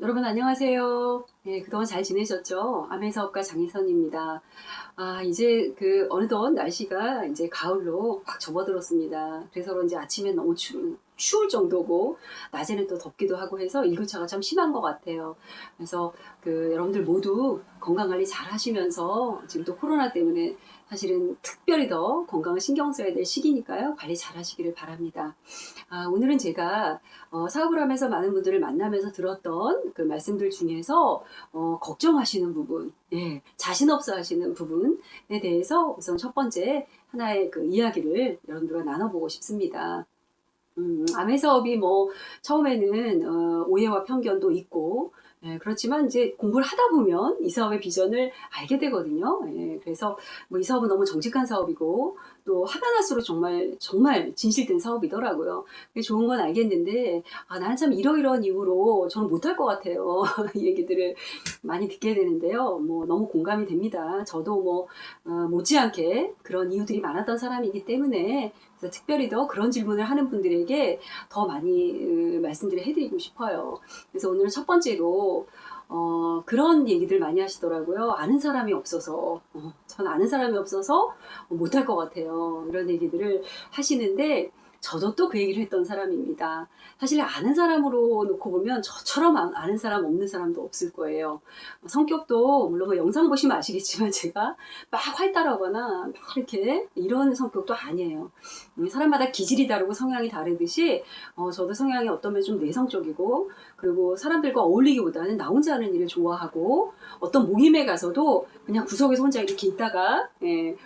여러분 안녕하세요. 네, 그동안 잘 지내셨죠? 아메사업가 장희선입니다. 이제 어느덧 날씨가 이제 가을로 확 접어들었습니다. 그래서 그런지 아침엔 너무 추울 정도고, 낮에는 또 덥기도 하고 해서 일교차가 참 심한 것 같아요. 그래서 여러분들 모두 건강관리 잘 하시면서, 지금 또 코로나 때문에 사실은 특별히 더 건강을 신경 써야 될 시기니까요. 관리 잘 하시기를 바랍니다. 오늘은 제가 사업을 하면서 많은 분들을 만나면서 들었던 그 말씀들 중에서 걱정하시는 부분, 예, 자신 없어 하시는 부분에 대해서 우선 첫 번째 하나의 그 이야기를 여러분들과 나눠보고 싶습니다. 암의 사업이 뭐 처음에는 오해와 편견도 있고, 예, 그렇지만 이제 공부를 하다 보면 이 사업의 비전을 알게 되거든요. 예, 그래서 뭐 이 사업은 너무 정직한 사업이고 또 하면 할수록 정말 정말 진실된 사업이더라고요. 그게 좋은 건 알겠는데 나는 참 이러이러한 이유로 저는 못할 것 같아요. 이 얘기들을 많이 듣게 되는데요. 뭐 너무 공감이 됩니다. 저도 뭐 못지않게 그런 이유들이 많았던 사람이기 때문에 그래서 특별히 더 그런 질문을 하는 분들에게 더 많이 말씀들을 해드리고 싶어요. 그래서 오늘 첫 번째로 그런 얘기들 많이 하시더라고요. 아는 사람이 없어서 전 아는 사람이 없어서 못할 것 같아요. 이런 얘기들을 하시는데 저도 또 그 얘기를 했던 사람입니다. 사실 아는 사람으로 놓고 보면 저처럼 아는 사람 없는 사람도 없을 거예요. 성격도 물론 뭐 영상 보시면 아시겠지만 제가 막 활달하거나 막 이렇게 이런 성격도 아니에요. 사람마다 기질이 다르고 성향이 다르듯이 저도 성향이 어떤 면좀 내성적이고 그리고 사람들과 어울리기보다는 나 혼자 하는 일을 좋아하고 어떤 모임에 가서도 그냥 구석에서 혼자 이렇게 있다가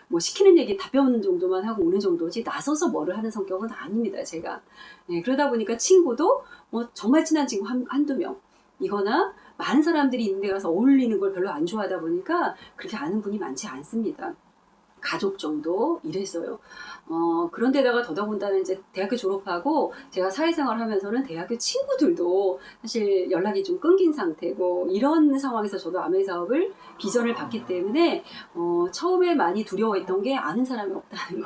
뭐 시키는 얘기 답변 정도만 하고 오는 정도지 나서서 뭐를 하는 성격은 아닙니다, 제가. 그러다 보니까 친구도 뭐 정말 친한 친구 한두 명 이거나 많은 사람들이 있는 데 가서 어울리는 걸 별로 안 좋아하다 보니까 그렇게 아는 분이 많지 않습니다. 가족 정도 이랬어요. 그런데다가 더더군다나 이제 대학교 졸업하고 제가 사회생활 하면서는 대학교 친구들도 사실 연락이 좀 끊긴 상태고 이런 상황에서 저도 아메 사업을 비전을 봤기 때문에 처음에 많이 두려워했던 게 아는 사람이 없다는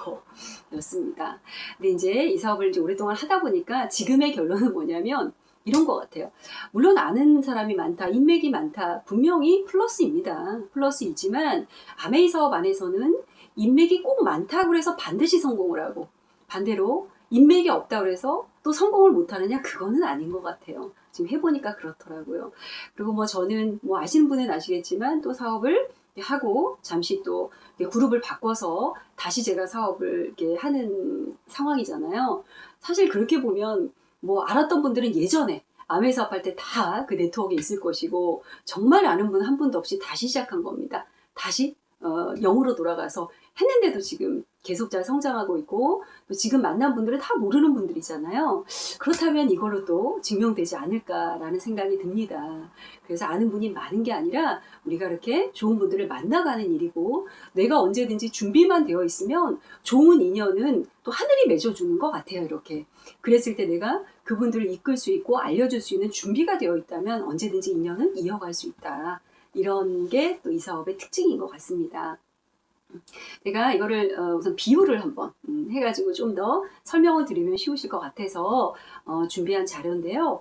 거였습니다. 근데 이제 이 사업을 이제 오랫동안 하다 보니까 지금의 결론은 뭐냐면 이런 것 같아요. 물론 아는 사람이 많다, 인맥이 많다, 분명히 플러스입니다. 플러스이지만 아메이 사업 안에서는 인맥이 꼭 많다고 해서 반드시 성공을 하고 반대로 인맥이 없다고 해서 또 성공을 못하느냐 그거는 아닌 것 같아요. 지금 해보니까 그렇더라고요. 그리고 뭐 저는 뭐 아시는 분은 아시겠지만 또 사업을 하고 잠시 또 그룹을 바꿔서 다시 제가 사업을 이렇게 하는 상황이잖아요. 사실 그렇게 보면 뭐 알았던 분들은 예전에 아메 사업할 때 다 그 네트워크에 있을 것이고 정말 아는 분 한 분도 없이 다시 시작한 겁니다. 다시 0으로 돌아가서 했는데도 지금 계속 잘 성장하고 있고 또 지금 만난 분들은 다 모르는 분들이잖아요. 그렇다면 이걸로 또 증명되지 않을까라는 생각이 듭니다. 그래서 아는 분이 많은 게 아니라 우리가 이렇게 좋은 분들을 만나가는 일이고 내가 언제든지 준비만 되어 있으면 좋은 인연은 또 하늘이 맺어주는 것 같아요. 이렇게 그랬을 때 내가 그분들을 이끌 수 있고 알려줄 수 있는 준비가 되어 있다면 언제든지 인연은 이어갈 수 있다. 이런 게 또 이 사업의 특징인 것 같습니다. 제가 이거를 우선 비유를 한번 해가지고 좀 더 설명을 드리면 쉬우실 것 같아서 준비한 자료인데요.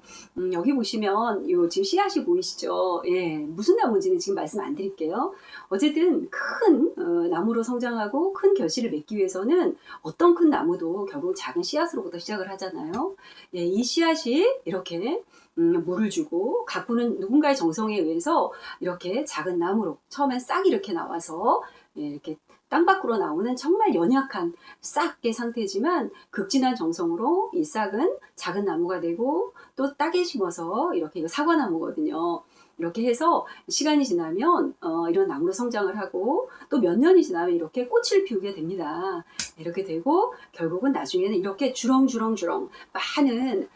여기 보시면 요 지금 씨앗이 보이시죠? 예, 무슨 나무인지는 지금 말씀 안 드릴게요. 어쨌든 큰 나무로 성장하고 큰 결실을 맺기 위해서는 어떤 큰 나무도 결국 작은 씨앗으로부터 시작을 하잖아요. 예, 이 씨앗이 이렇게 물을 주고 가꾸는 누군가의 정성에 의해서 이렇게 작은 나무로 처음엔 싹이 이렇게 나와서 이렇게 땅 밖으로 나오는 정말 연약한 싹의 상태지만 극진한 정성으로 이 싹은 작은 나무가 되고 또 땅에 심어서 이렇게 이거 사과나무거든요. 이렇게 해서 시간이 지나면 이런 나무로 성장을 하고 또 몇 년이 지나면 이렇게 꽃을 피우게 됩니다. 이렇게 되고 결국은 나중에는 이렇게 주렁주렁주렁 많은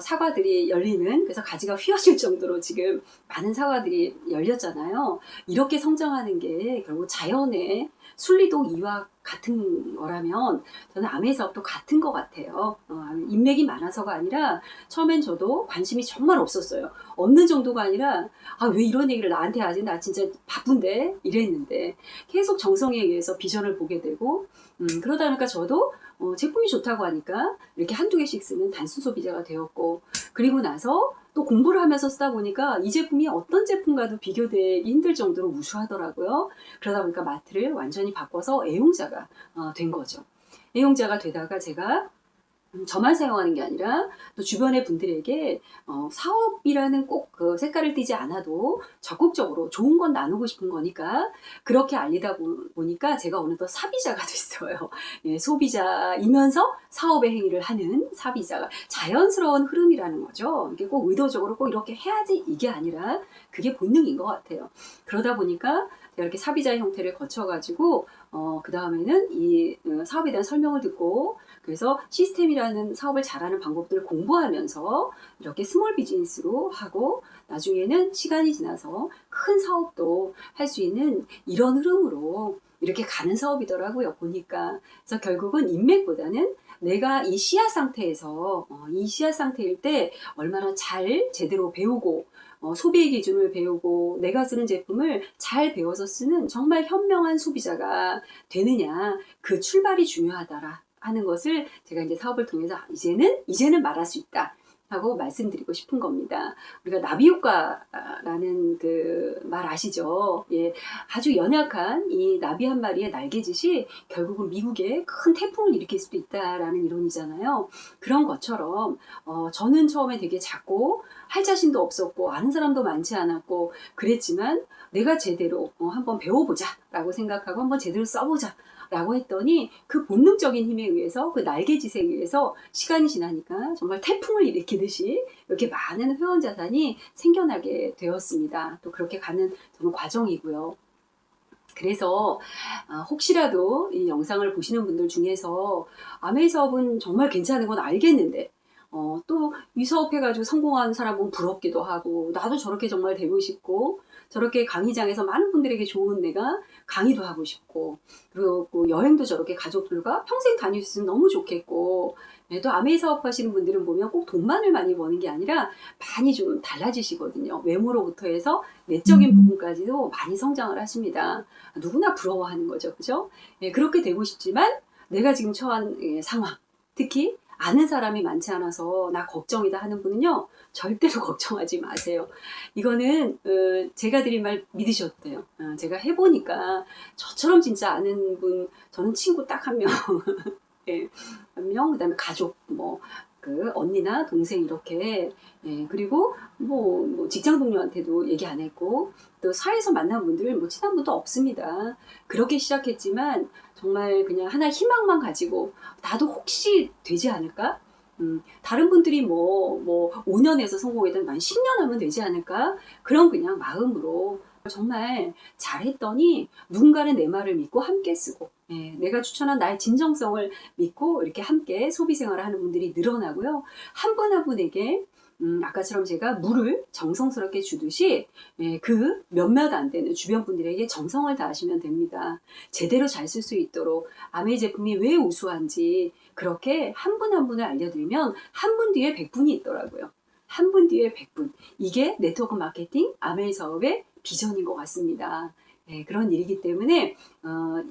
사과들이 열리는 그래서 가지가 휘어질 정도로 지금 많은 사과들이 열렸잖아요. 이렇게 성장하는 게 결국 자연의 순리도 이와 같은 거라면 저는 아메 사업도 같은 것 같아요. 인맥이 많아서가 아니라 처음엔 저도 관심이 정말 없었어요. 없는 정도가 아니라 왜 이런 얘기를 나한테 하지? 나 진짜 바쁜데 이랬는데 계속 정성에 의해서 비전을 보게 되고 그러다 보니까 저도 제품이 좋다고 하니까 이렇게 한두 개씩 쓰는 단순 소비자가 되었고 그리고 나서 또 공부를 하면서 쓰다 보니까 이 제품이 어떤 제품과도 비교되기 힘들 정도로 우수하더라고요. 그러다 보니까 마트를 완전히 바꿔서 애용자가 된 거죠. 애용자가 되다가 제가 저만 사용하는 게 아니라 또 주변의 분들에게 사업이라는 꼭 그 색깔을 띠지 않아도 적극적으로 좋은 건 나누고 싶은 거니까 그렇게 알리다 보니까 제가 어느덧 사비자가 됐어요. 예, 소비자이면서 사업의 행위를 하는 사비자가 자연스러운 흐름이라는 거죠. 이게 꼭 의도적으로 꼭 이렇게 해야지 이게 아니라 그게 본능인 것 같아요. 그러다 보니까 제가 이렇게 사비자의 형태를 거쳐가지고 그 다음에는 이 사업에 대한 설명을 듣고 그래서 시스템이라는 사업을 잘하는 방법들을 공부하면서 이렇게 스몰 비즈니스로 하고 나중에는 시간이 지나서 큰 사업도 할 수 있는 이런 흐름으로 이렇게 가는 사업이더라고요. 보니까. 그래서 결국은 인맥보다는 내가 이 씨앗 상태에서 이 씨앗 상태일 때 얼마나 잘 제대로 배우고 소비의 기준을 배우고 내가 쓰는 제품을 잘 배워서 쓰는 정말 현명한 소비자가 되느냐 그 출발이 중요하더라 하는 것을 제가 이제 사업을 통해서 이제는 말할 수 있다 하고 말씀드리고 싶은 겁니다. 우리가 나비 효과라는 그 말 아시죠? 예, 아주 연약한 이 나비 한 마리의 날개짓이 결국은 미국에 큰 태풍을 일으킬 수도 있다라는 이론이잖아요. 그런 것처럼 저는 처음에 되게 작고 할 자신도 없었고 아는 사람도 많지 않았고 그랬지만 내가 제대로 한번 배워보자 라고 생각하고 한번 제대로 써보자 라고 했더니 그 본능적인 힘에 의해서 그 날개짓에 의해서 시간이 지나니까 정말 태풍을 일으키듯이 이렇게 많은 회원 자산이 생겨나게 되었습니다. 또 그렇게 가는 저는 과정이고요. 그래서 혹시라도 이 영상을 보시는 분들 중에서 아메이 사업은 정말 괜찮은 건 알겠는데 또 이 사업 해가지고 성공한 사람은 부럽기도 하고 나도 저렇게 정말 되고 싶고 저렇게 강의장에서 많은 분들에게 좋은 내가 강의도 하고 싶고 그리고 여행도 저렇게 가족들과 평생 다닐 수 있으면 너무 좋겠고 또 아메이 사업 하시는 분들은 보면 꼭 돈만을 많이 버는 게 아니라 많이 좀 달라지시거든요. 외모로부터 해서 내적인 부분까지도 많이 성장을 하십니다. 누구나 부러워하는 거죠. 그죠? 예, 그렇게 되고 싶지만 내가 지금 처한 상황 특히 아는 사람이 많지 않아서 나 걱정이다 하는 분은요 절대로 걱정하지 마세요. 이거는 제가 드린 말 믿으셔도 돼요. 제가 해보니까 저처럼 진짜 아는 분 저는 친구 딱 한 명 예, 한 명, 그다음에 가족 그 언니나 동생 이렇게 예, 그리고 뭐 직장 동료한테도 얘기 안 했고 또 사회에서 만난 분들 친한 분도 없습니다. 그렇게 시작했지만 정말 그냥 하나 희망만 가지고 나도 혹시 되지 않을까? 다른 분들이 뭐 5년에서 성공했던 난 10년 하면 되지 않을까? 그런 그냥 마음으로 정말 잘했더니 누군가는 내 말을 믿고 함께 쓰고 예, 내가 추천한 나의 진정성을 믿고 이렇게 함께 소비 생활을 하는 분들이 늘어나고요. 한 분 한 분에게 아까처럼 제가 물을 정성스럽게 주듯이 예, 그 몇몇 안 되는 주변 분들에게 정성을 다하시면 됩니다. 제대로 잘 쓸 수 있도록 아메이 제품이 왜 우수한지 그렇게 한 분 한 분을 알려드리면 한 분 뒤에 100분이 있더라고요. 한 분 뒤에 100분. 이게 네트워크 마케팅 아메이 사업의 비전인 것 같습니다. 네, 그런 일이기 때문에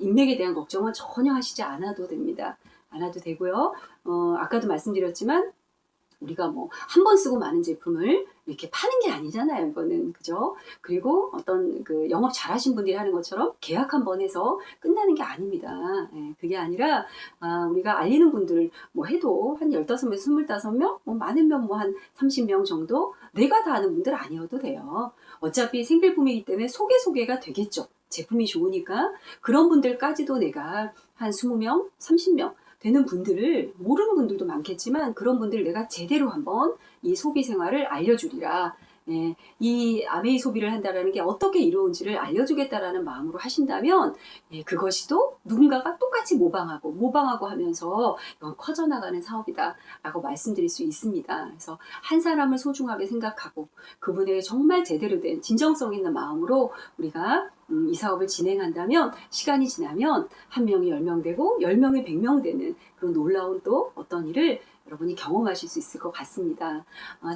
인맥에 대한 걱정은 전혀 하시지 않아도 됩니다. 않아도 되고요. 아까도 말씀드렸지만 우리가 한 번 쓰고 많은 제품을 이렇게 파는 게 아니잖아요. 이거는 그죠? 그리고 어떤 그 영업 잘하신 분들이 하는 것처럼 계약 한 번 해서 끝나는 게 아닙니다. 예, 그게 아니라 우리가 알리는 분들 해도 한 15명, 25명, 많으면 한 30명 정도 내가 다 아는 분들 아니어도 돼요. 어차피 생필품이기 때문에 소개가 되겠죠. 제품이 좋으니까 그런 분들까지도 내가 한 20명, 30명 되는 분들을 모르는 분들도 많겠지만 그런 분들을 내가 제대로 한번 이 소비 생활을 알려주리라. 예, 이 아메이 소비를 한다는 게 어떻게 이루어진지를 알려주겠다라는 마음으로 하신다면 예, 그것이 또 누군가가 똑같이 모방하고 하면서 이건 커져나가는 사업이다 라고 말씀드릴 수 있습니다. 그래서 한 사람을 소중하게 생각하고 그분의 정말 제대로 된 진정성 있는 마음으로 우리가 이 사업을 진행한다면 시간이 지나면 한 명이 10명 되고 10명이 100명 되는 그런 놀라운 또 어떤 일을 여러분이 경험하실 수 있을 것 같습니다.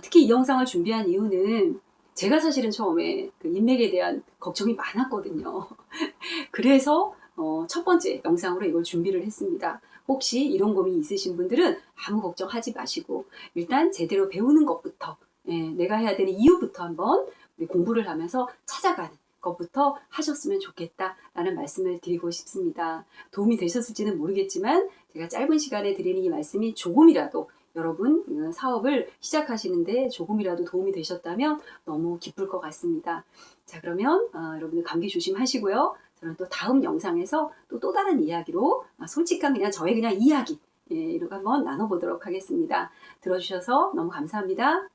특히 이 영상을 준비한 이유는 제가 사실은 처음에 그 인맥에 대한 걱정이 많았거든요. 그래서 첫 번째 영상으로 이걸 준비를 했습니다. 혹시 이런 고민이 있으신 분들은 아무 걱정하지 마시고 일단 제대로 배우는 것부터 예, 내가 해야 되는 이유부터 한번 우리 공부를 하면서 찾아가는 것부터 하셨으면 좋겠다라는 말씀을 드리고 싶습니다. 도움이 되셨을지는 모르겠지만 제가 짧은 시간에 드리는 이 말씀이 조금이라도 여러분 사업을 시작하시는데 조금이라도 도움이 되셨다면 너무 기쁠 것 같습니다. 자, 그러면 여러분들 감기 조심하시고요. 저는 또 다음 영상에서 또 다른 이야기로 솔직한 그냥 저의 그냥 이야기 이렇게 한번 나눠보도록 하겠습니다. 들어주셔서 너무 감사합니다.